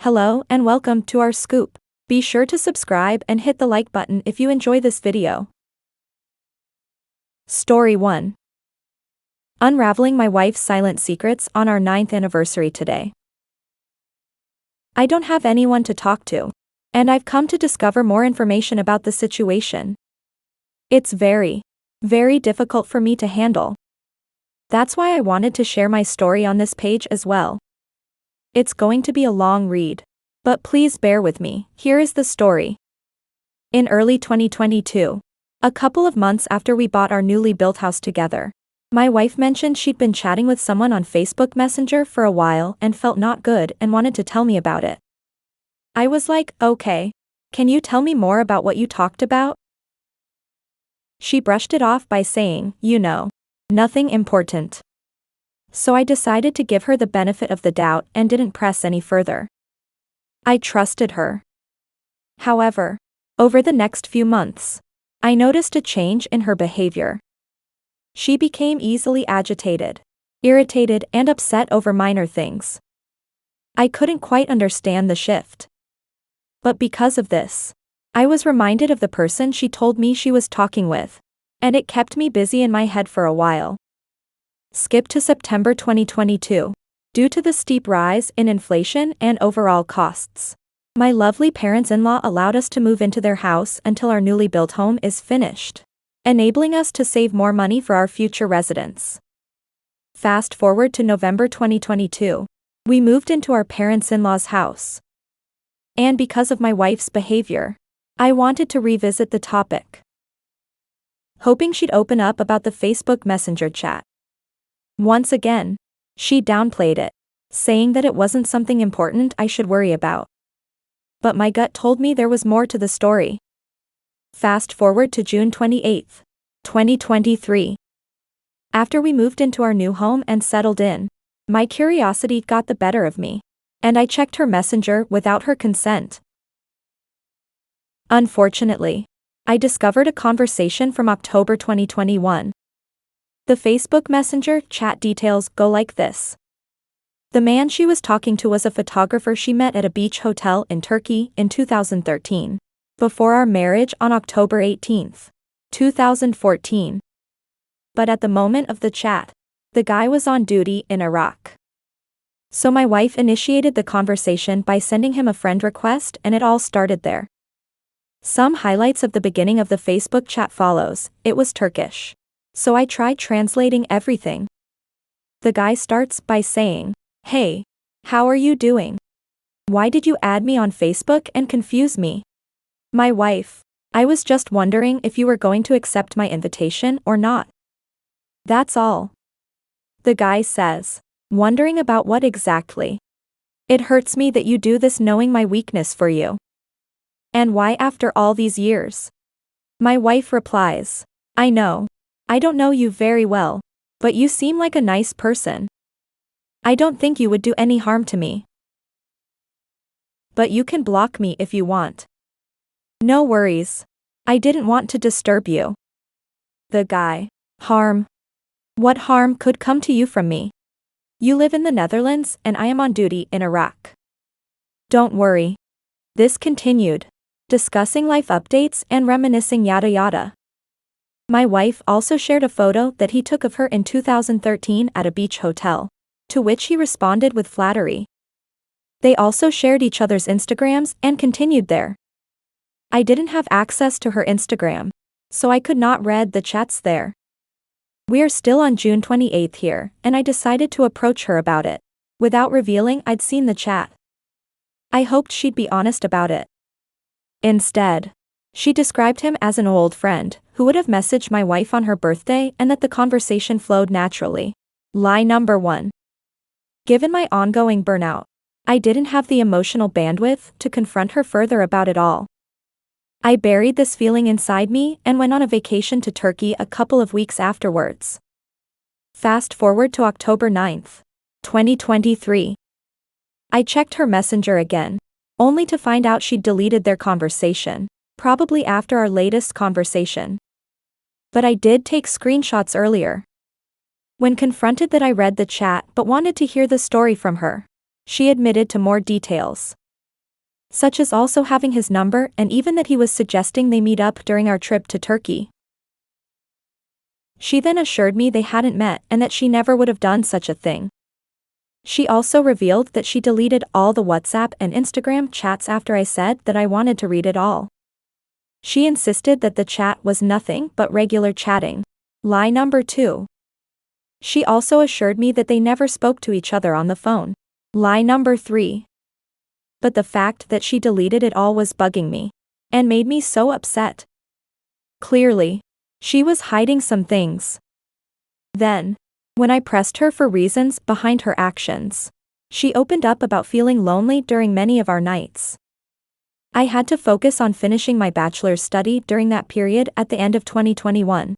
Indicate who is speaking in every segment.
Speaker 1: Hello and welcome to our scoop. Be sure to subscribe and hit the like button if you enjoy this video. Story 1. Unraveling my wife's silent secrets on our 9th anniversary today. I don't have anyone to talk to, and I've come to discover more information about the situation. It's very difficult for me to handle. That's why I wanted to share my story on this page as well. It's going to be a long read, but please bear with me. Here is the story. In early 2022, a couple of months after we bought our newly built house together, my wife mentioned she'd been chatting with someone on Facebook Messenger for a while and felt not good and wanted to tell me about it. I was like, okay, can you tell me more about what you talked about? She brushed it off by saying, nothing important. So I decided to give her the benefit of the doubt and didn't press any further. I trusted her. However, over the next few months, I noticed a change in her behavior. She became easily agitated, irritated, and upset over minor things. I couldn't quite understand the shift. But because of this, I was reminded of the person she told me she was talking with, and it kept me busy in my head for a while. Skip to September 2022. Due to the steep rise in inflation and overall costs, my lovely parents-in-law allowed us to move into their house until our newly built home is finished, enabling us to save more money for our future residence. Fast forward to November 2022. We moved into our parents-in-law's house. And because of my wife's behavior, I wanted to revisit the topic, hoping she'd open up about the Facebook Messenger chat. Once again, she downplayed it, saying that it wasn't something important I should worry about. But my gut told me there was more to the story. Fast forward to June 28, 2023. After we moved into our new home and settled in, my curiosity got the better of me, and I checked her messenger without her consent. Unfortunately, I discovered a conversation from October 2021. The Facebook Messenger chat details go like this. The man she was talking to was a photographer she met at a beach hotel in Turkey in 2013, before our marriage on October 18, 2014. But at the moment of the chat, the guy was on duty in Iraq. So my wife initiated the conversation by sending him a friend request, and it all started there. Some highlights of the beginning of the Facebook chat follows. It was Turkish, so I tried translating everything. The guy starts by saying, "Hey, how are you doing? Why did you add me on Facebook and confuse me?" My wife, I was just wondering if you were going to accept my invitation or not. That's all. The guy says, wondering about what exactly? It hurts me that you do this knowing my weakness for you. And why after all these years? My wife replies, I know. I don't know you very well, but you seem like a nice person. I don't think you would do any harm to me. But you can block me if you want. No worries. I didn't want to disturb you. The guy, harm? What harm could come to you from me? You live in the Netherlands and I am on duty in Iraq. Don't worry. This continued, discussing life updates and reminiscing yada yada. My wife also shared a photo that he took of her in 2013 at a beach hotel, to which he responded with flattery. They also shared each other's Instagrams and continued there. I didn't have access to her Instagram, so I could not read the chats there. We're still on June 28 here, and I decided to approach her about it, without revealing I'd seen the chat. I hoped she'd be honest about it. Instead, she described him as an old friend who would have messaged my wife on her birthday and that the conversation flowed naturally. Lie number 1. Given my ongoing burnout, I didn't have the emotional bandwidth to confront her further about it all. I buried this feeling inside me and went on a vacation to Turkey a couple of weeks afterwards. Fast forward to October 9, 2023. I checked her messenger again, only to find out she'd deleted their conversation, probably after our latest conversation. But I did take screenshots earlier. When confronted that I read the chat but wanted to hear the story from her, she admitted to more details. such as also having his number and even that he was suggesting they meet up during our trip to Turkey. She then assured me they hadn't met and that she never would have done such a thing. She also revealed that she deleted all the WhatsApp and Instagram chats after I said that I wanted to read it all. She insisted that the chat was nothing but regular chatting. Lie number 2. She also assured me that they never spoke to each other on the phone. Lie number 3. But the fact that she deleted it all was bugging me and made me so upset. Clearly, she was hiding some things. Then, when I pressed her for reasons behind her actions, she opened up about feeling lonely during many of our nights. I had to focus on finishing my bachelor's study during that period at the end of 2021.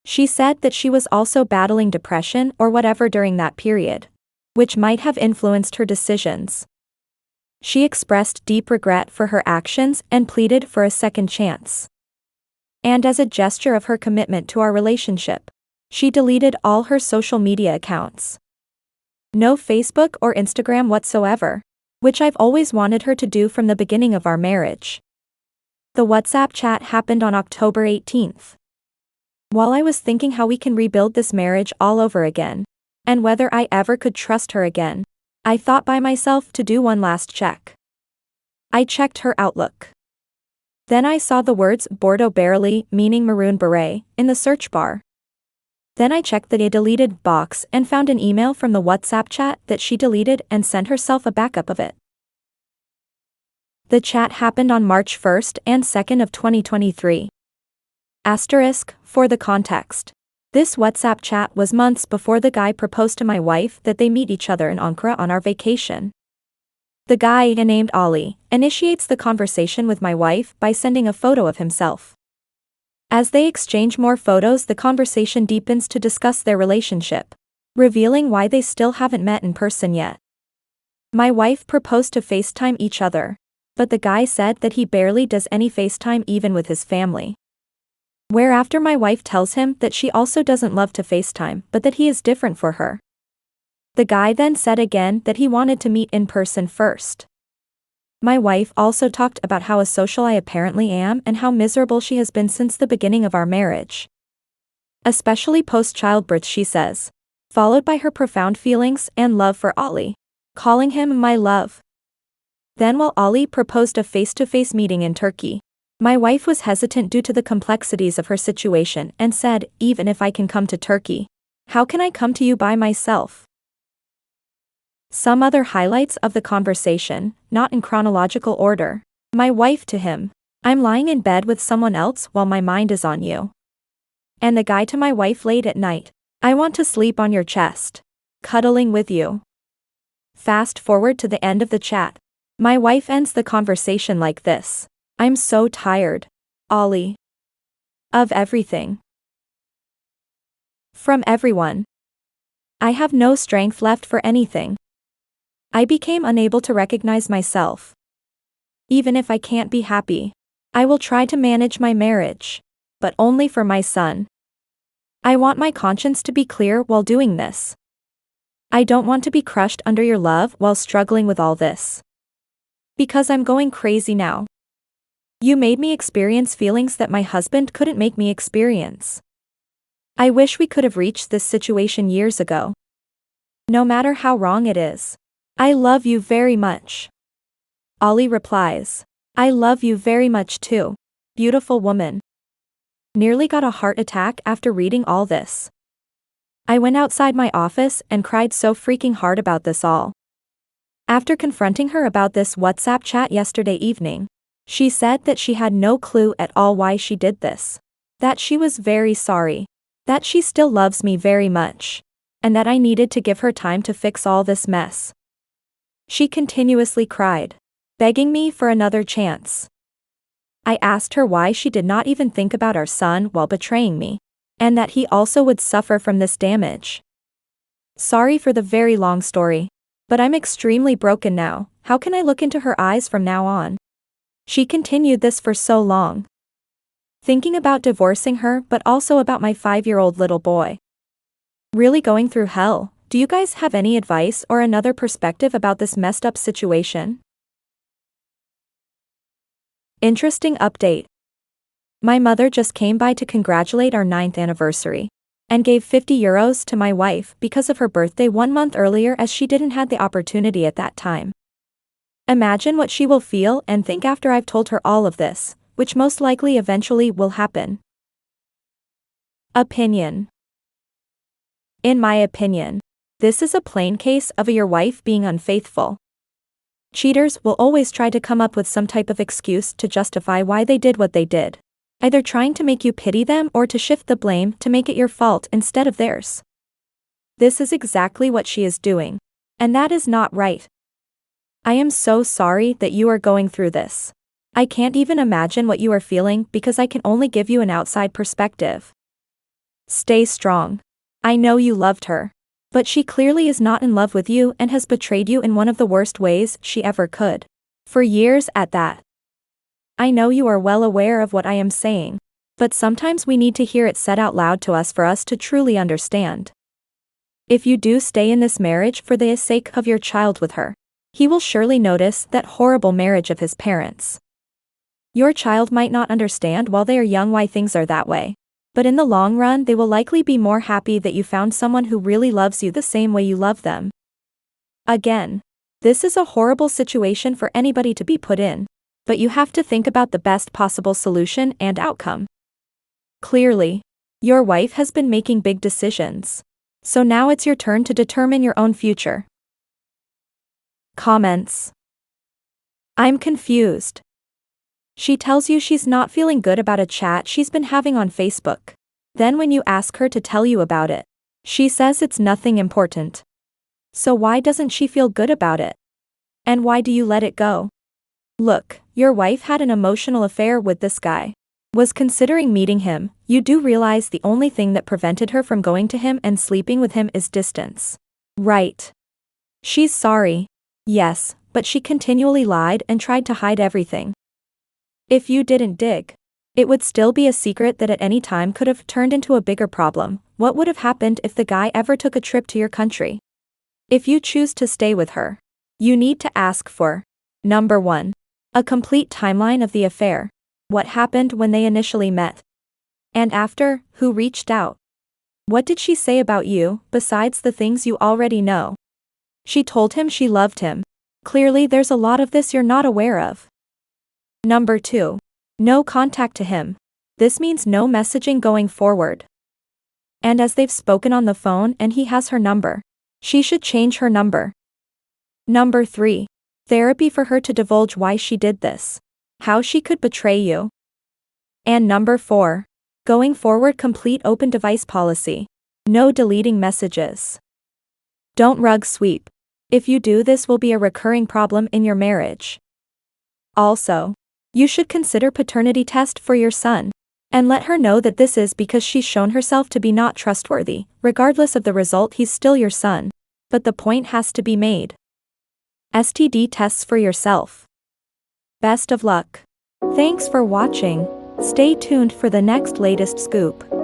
Speaker 1: She said that she was also battling depression or whatever during that period, which might have influenced her decisions. She expressed deep regret for her actions and pleaded for a second chance. And as a gesture of her commitment to our relationship, she deleted all her social media accounts. No Facebook or Instagram whatsoever, which I've always wanted her to do from the beginning of our marriage. The WhatsApp chat happened on October 18th. While I was thinking how we can rebuild this marriage all over again, and whether I ever could trust her again, I thought by myself to do one last check. I checked her Outlook. Then I saw the words Bordeaux Barely, meaning maroon beret, in the search bar. Then I checked the deleted box and found an email from the WhatsApp chat that she deleted and sent herself a backup of it. The chat happened on March 1st and 2nd of 2023. Asterisk, for the context. This WhatsApp chat was months before the guy proposed to my wife that they meet each other in Ankara on our vacation. The guy, named Ali, initiates the conversation with my wife by sending a photo of himself. As they exchange more photos, the conversation deepens to discuss their relationship, revealing why they still haven't met in person yet. My wife proposed to FaceTime each other, but the guy said that he barely does any FaceTime even with his family. Whereafter my wife tells him that she also doesn't love to FaceTime but that he is different for her. The guy then said again that he wanted to meet in person first. My wife also talked about how asocial I apparently am and how miserable she has been since the beginning of our marriage. Especially post-childbirth, she says, followed by her profound feelings and love for Ali, calling him my love. Then while Ali proposed a face-to-face meeting in Turkey, my wife was hesitant due to the complexities of her situation and said, even if I can come to Turkey, how can I come to you by myself? Some other highlights of the conversation, not in chronological order. My wife to him, I'm lying in bed with someone else while my mind is on you. And the guy to my wife late at night, I want to sleep on your chest, cuddling with you. Fast forward to the end of the chat. My wife ends the conversation like this. I'm so tired, Ali. Of everything. From everyone. I have no strength left for anything. I became unable to recognize myself. Even if I can't be happy, I will try to manage my marriage, but only for my son. I want my conscience to be clear while doing this. I don't want to be crushed under your love while struggling with all this. Because I'm going crazy now. You made me experience feelings that my husband couldn't make me experience. I wish we could have reached this situation years ago. No matter how wrong it is. I love you very much. Ali replies, I love you very much too, beautiful woman. Nearly got a heart attack after reading all this. I went outside my office and cried so freaking hard about this all. After confronting her about this WhatsApp chat yesterday evening, she said that she had no clue at all why she did this, that she was very sorry, that she still loves me very much, and that I needed to give her time to fix all this mess. She continuously cried, begging me for another chance. I asked her why she did not even think about our son while betraying me, and that he also would suffer from this damage. Sorry for the very long story, but I'm extremely broken now. How can I look into her eyes from now on? She continued this for so long. Thinking about divorcing her but also about my 5-year-old little boy. Really going through hell. Do you guys have any advice or another perspective about this messed up situation? Interesting update. My mother just came by to congratulate our 9th anniversary and gave €50 to my wife because of her birthday 1 month earlier, as she didn't have the opportunity at that time. Imagine what she will feel and think after I've told her all of this, which most likely eventually will happen. Opinion. In my opinion, this is a plain case of your wife being unfaithful. Cheaters will always try to come up with some type of excuse to justify why they did what they did, either trying to make you pity them or to shift the blame to make it your fault instead of theirs. This is exactly what she is doing, and that is not right. I am so sorry that you are going through this. I can't even imagine what you are feeling because I can only give you an outside perspective. Stay strong. I know you loved her, but she clearly is not in love with you and has betrayed you in one of the worst ways she ever could. For years at that. I know you are well aware of what I am saying, but sometimes we need to hear it said out loud to us for us to truly understand. If you do stay in this marriage for the sake of your child with her, he will surely notice that horrible marriage of his parents. Your child might not understand while they are young why things are that way, but in the long run they will likely be more happy that you found someone who really loves you the same way you love them. Again, this is a horrible situation for anybody to be put in, but you have to think about the best possible solution and outcome. Clearly, your wife has been making big decisions, so now it's your turn to determine your own future. Comments. I'm confused. She tells you she's not feeling good about a chat she's been having on Facebook. Then when you ask her to tell you about it, she says it's nothing important. So why doesn't she feel good about it? And why do you let it go? Look, your wife had an emotional affair with this guy. Was considering meeting him. You do realize the only thing that prevented her from going to him and sleeping with him is distance. Right. She's sorry. Yes, but she continually lied and tried to hide everything. If you didn't dig, it would still be a secret that at any time could have turned into a bigger problem. What would have happened if the guy ever took a trip to your country? If you choose to stay with her, you need to ask for, number 1, a complete timeline of the affair. What happened when they initially met? And after, who reached out? What did she say about you, besides the things you already know? She told him she loved him. Clearly there's a lot of this you're not aware of. Number 2. No contact to him. This means no messaging going forward. And as they've spoken on the phone and he has her number, she should change her number. Number 3. Therapy for her to divulge why she did this. How she could betray you. And number 4. Going forward, complete open device policy. No deleting messages. Don't rug sweep. If you do, this will be a recurring problem in your marriage. Also, you should consider paternity test for your son, and let her know that this is because she's shown herself to be not trustworthy. Regardless of the result, he's still your son. But the point has to be made. STD tests for yourself. Best of luck. Thanks for watching. Stay tuned for the next latest scoop.